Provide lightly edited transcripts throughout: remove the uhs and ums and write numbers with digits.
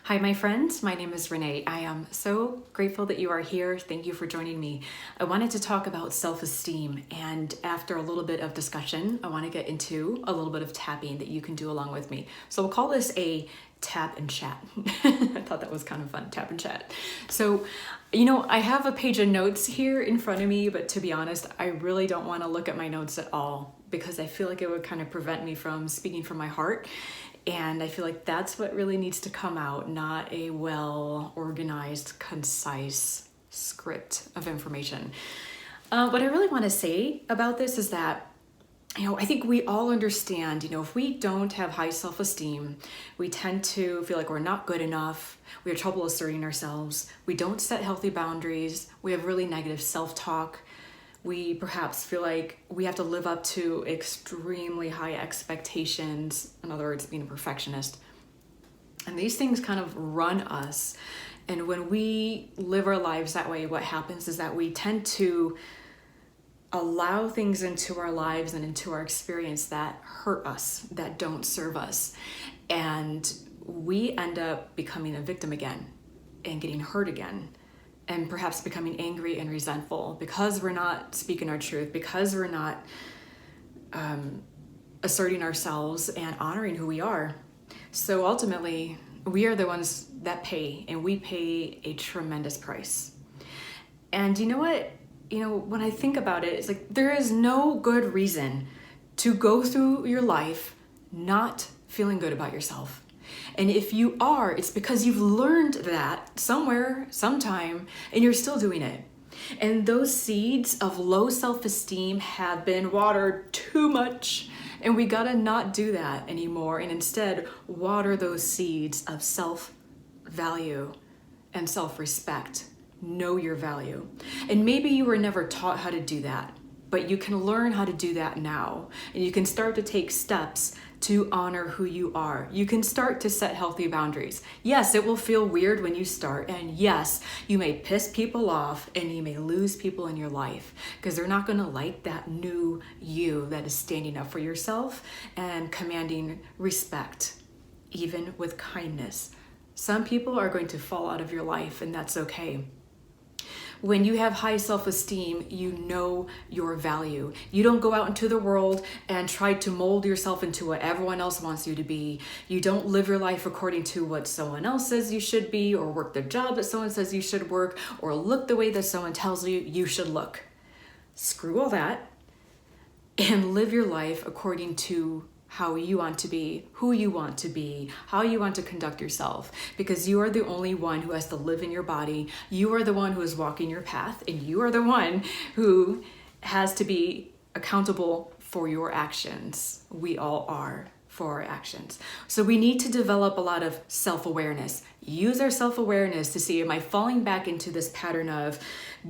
Hi, my friends. My name is Renee. I am so grateful that you are here. Thank you for joining me. I wanted to talk about self-esteem, and after a little bit of discussion, I want to get into a little bit of tapping that you can do along with me. So we'll call this a tap and chat. I thought that was kind of fun, tap and chat. So, I have a page of notes here in front of me, but to be honest, I really don't want to look at my notes at all because I feel like it would kind of prevent me from speaking from my heart. And I feel like that's what really needs to come out, not a well-organized, concise script of information. What I really want to say about this is that, I think we all understand, if we don't have high self-esteem, we tend to feel like we're not good enough. We have trouble asserting ourselves. We don't set healthy boundaries. We have really negative self-talk. We perhaps feel like we have to live up to extremely high expectations. In other words, being a perfectionist. And these things kind of run us. And when we live our lives that way, what happens is that we tend to allow things into our lives and into our experience that hurt us, that don't serve us. And we end up becoming a victim again and getting hurt again. And perhaps becoming angry and resentful because we're not speaking our truth, because we're not asserting ourselves and honoring who we are. So ultimately, we are the ones that pay, and we pay a tremendous price. And you know what? When I think about it, it's like there is no good reason to go through your life not feeling good about yourself. And if you are, it's because you've learned that somewhere, sometime, and you're still doing it. And those seeds of low self-esteem have been watered too much. And we gotta not do that anymore. And instead, water those seeds of self-value and self-respect. Know your value. And maybe you were never taught how to do that, but you can learn how to do that now. And you can start to take steps to honor who you are. You can start to set healthy boundaries. Yes, it will feel weird when you start. And yes, you may piss people off and you may lose people in your life because they're not gonna like that new you that is standing up for yourself and commanding respect, even with kindness. Some people are going to fall out of your life, and that's okay. When you have high self-esteem, you know your value. You don't go out into the world and try to mold yourself into what everyone else wants you to be. You don't live your life according to what someone else says you should be, or work the job that someone says you should work, or look the way that someone tells you you should look. Screw all that and live your life according to how you want to be, who you want to be, how you want to conduct yourself, because you are the only one who has to live in your body. You are the one who is walking your path, and you are the one who has to be accountable for your actions. We all are for our actions. So we need to develop a lot of self-awareness. Use our self-awareness to see, am I falling back into this pattern of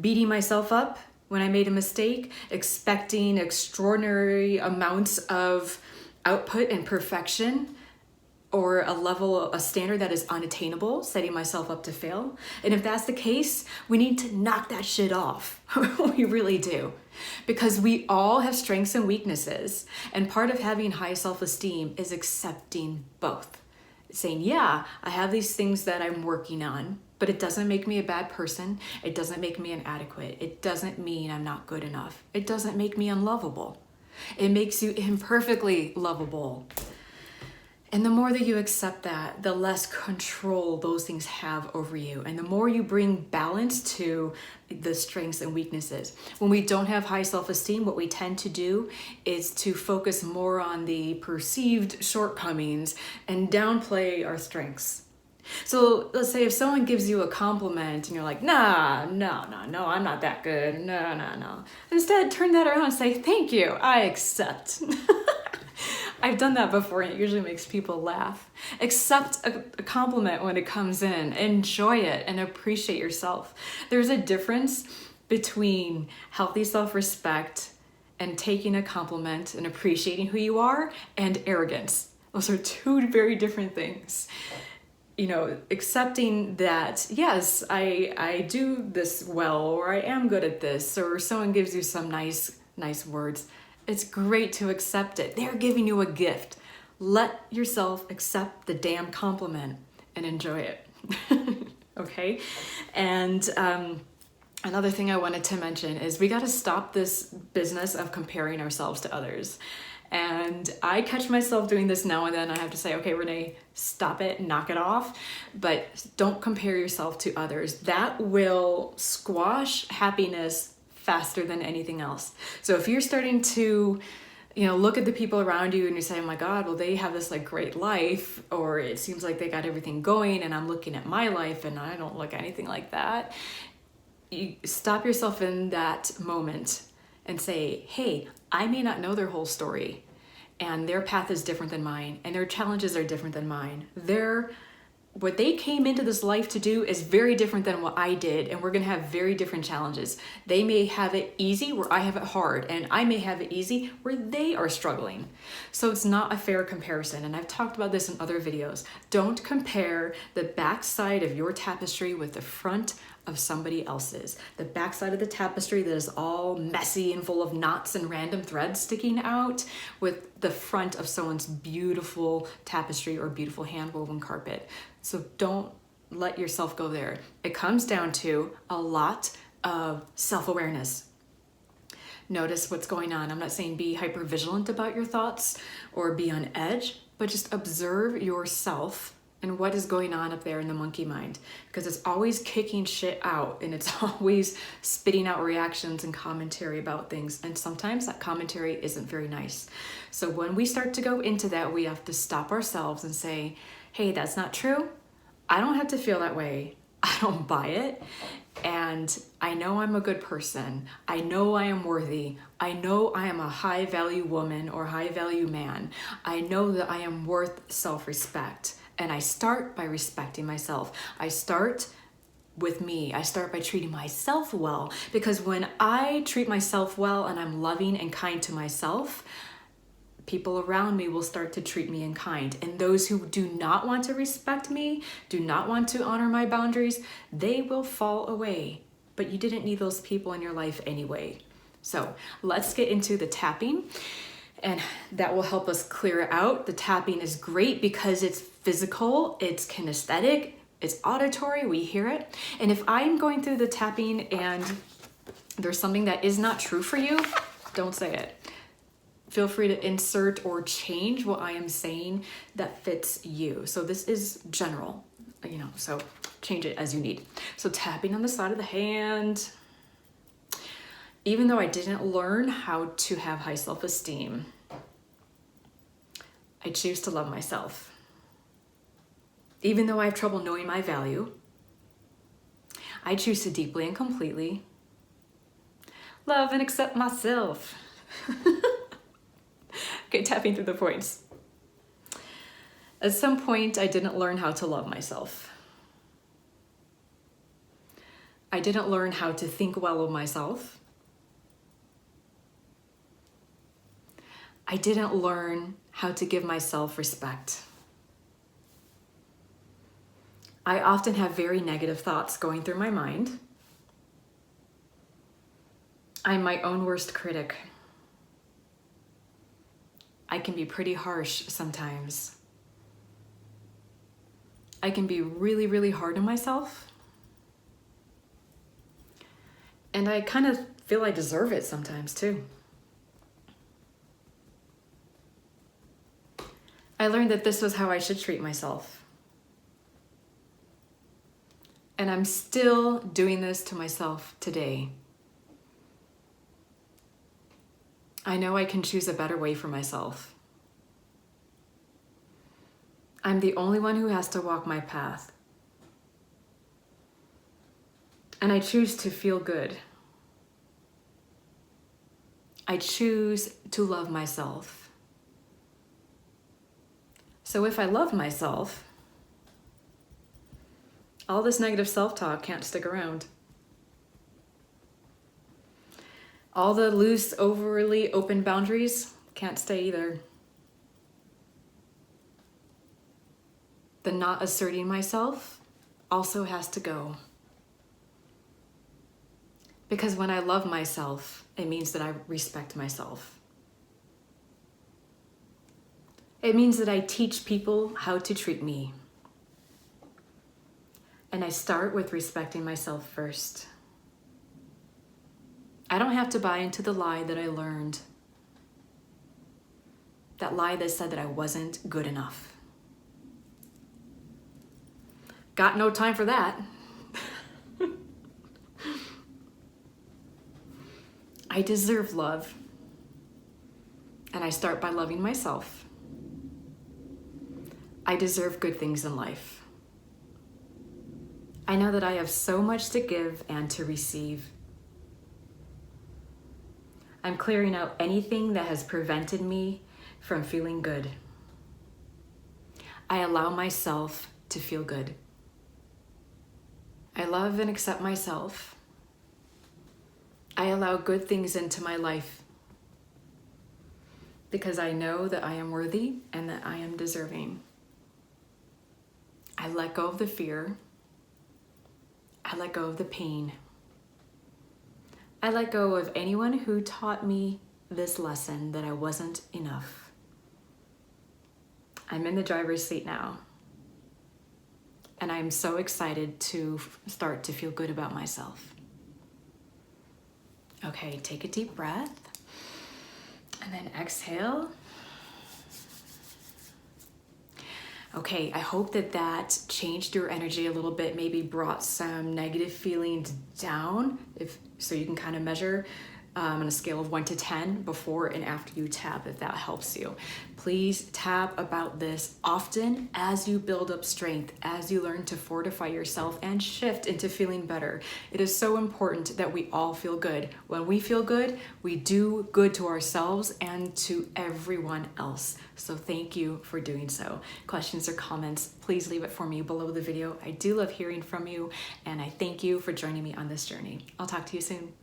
beating myself up when I made a mistake, expecting extraordinary amounts of output and perfection, or a standard that is unattainable, setting myself up to fail? And if that's the case, we need to knock that shit off. We really do. Because we all have strengths and weaknesses. And part of having high self-esteem is accepting both. Saying, yeah, I have these things that I'm working on, but it doesn't make me a bad person. It doesn't make me inadequate. It doesn't mean I'm not good enough. It doesn't make me unlovable. It makes you imperfectly lovable. And the more that you accept that, the less control those things have over you. And the more you bring balance to the strengths and weaknesses. When we don't have high self-esteem, what we tend to do is to focus more on the perceived shortcomings and downplay our strengths. So let's say if someone gives you a compliment and you're like, no, I'm not that good. No. Instead, turn that around and say, thank you, I accept. I've done that before, and it usually makes people laugh. Accept a compliment when it comes in. Enjoy it and appreciate yourself. There's a difference between healthy self-respect and taking a compliment and appreciating who you are, and arrogance. Those are two very different things. Accepting that, yes, I do this well, or I am good at this, or someone gives you some nice words. It's great to accept it. They're giving you a gift. Let yourself accept the damn compliment and enjoy it. Okay? And another thing I wanted to mention is we got to stop this business of comparing ourselves to others. And I catch myself doing this now and then. I have to say, okay, Renee, stop it, knock it off. But don't compare yourself to others. That will squash happiness faster than anything else. So if you're starting to, look at the people around you and you say, oh my God, well, they have this like great life, or it seems like they got everything going, and I'm looking at my life and I don't look anything like that. You stop yourself in that moment and say, hey, I may not know their whole story, and their path is different than mine, and their challenges are different than mine. What they came into this life to do is very different than what I did, and we're going to have very different challenges. They may have it easy where I have it hard, and I may have it easy where they are struggling. So it's not a fair comparison, and I've talked about this in other videos. Don't compare the backside of your tapestry with the front of somebody else's. The backside of the tapestry that is all messy and full of knots and random threads sticking out with the front of someone's beautiful tapestry or beautiful hand-woven carpet. So don't let yourself go there. It comes down to a lot of self-awareness. Notice what's going on. I'm not saying be hyper vigilant about your thoughts or be on edge, but just observe yourself and what is going on up there in the monkey mind, because it's always kicking shit out and it's always spitting out reactions and commentary about things. And sometimes that commentary isn't very nice. So when we start to go into that, we have to stop ourselves and say, hey, that's not true. I don't have to feel that way. I don't buy it. And I know I'm a good person. I know I am worthy. I know I am a high value woman or high value man. I know that I am worth self-respect. And I start by respecting myself. I start with me. I start by treating myself well, because when I treat myself well and I'm loving and kind to myself, people around me will start to treat me in kind. And those who do not want to respect me, do not want to honor my boundaries, they will fall away. But you didn't need those people in your life anyway. So let's get into the tapping. And that will help us clear it out. The tapping is great because it's physical, it's kinesthetic, it's auditory, we hear it. And if I'm going through the tapping and there's something that is not true for you, don't say it. Feel free to insert or change what I am saying that fits you. So this is general, so change it as you need. So tapping on the side of the hand. Even though I didn't learn how to have high self-esteem, I choose to love myself. Even though I have trouble knowing my value, I choose to deeply and completely love and accept myself. Okay, tapping through the points. At some point, I didn't learn how to love myself. I didn't learn how to think well of myself. I didn't learn how to give myself respect. I often have very negative thoughts going through my mind. I'm my own worst critic. I can be pretty harsh sometimes. I can be really, really hard on myself. And I kind of feel I deserve it sometimes too. I learned that this was how I should treat myself. And I'm still doing this to myself today. I know I can choose a better way for myself. I'm the only one who has to walk my path. And I choose to feel good. I choose to love myself. So if I love myself, all this negative self-talk can't stick around. All the loose, overly open boundaries can't stay either. The not asserting myself also has to go. Because when I love myself, it means that I respect myself. It means that I teach people how to treat me. And I start with respecting myself first. I don't have to buy into the lie that I learned. That lie that said that I wasn't good enough. Got no time for that. I deserve love. And I start by loving myself. I deserve good things in life. I know that I have so much to give and to receive. I'm clearing out anything that has prevented me from feeling good. I allow myself to feel good. I love and accept myself. I allow good things into my life because I know that I am worthy and that I am deserving. I let go of the fear. I let go of the pain. I let go of anyone who taught me this lesson that I wasn't enough. I'm in the driver's seat now. And I'm so excited to start to feel good about myself. Okay, take a deep breath. And then exhale. Okay, I hope that that changed your energy a little bit, maybe brought some negative feelings down, so you can kind of measure on a scale of 1 to 10 before and after you tap, if that helps you. Please tap about this often as you build up strength, as you learn to fortify yourself and shift into feeling better. It is so important that we all feel good. When we feel good, we do good to ourselves and to everyone else. So thank you for doing so. Questions or comments, please leave it for me below the video. I do love hearing from you, and I thank you for joining me on this journey. I'll talk to you soon.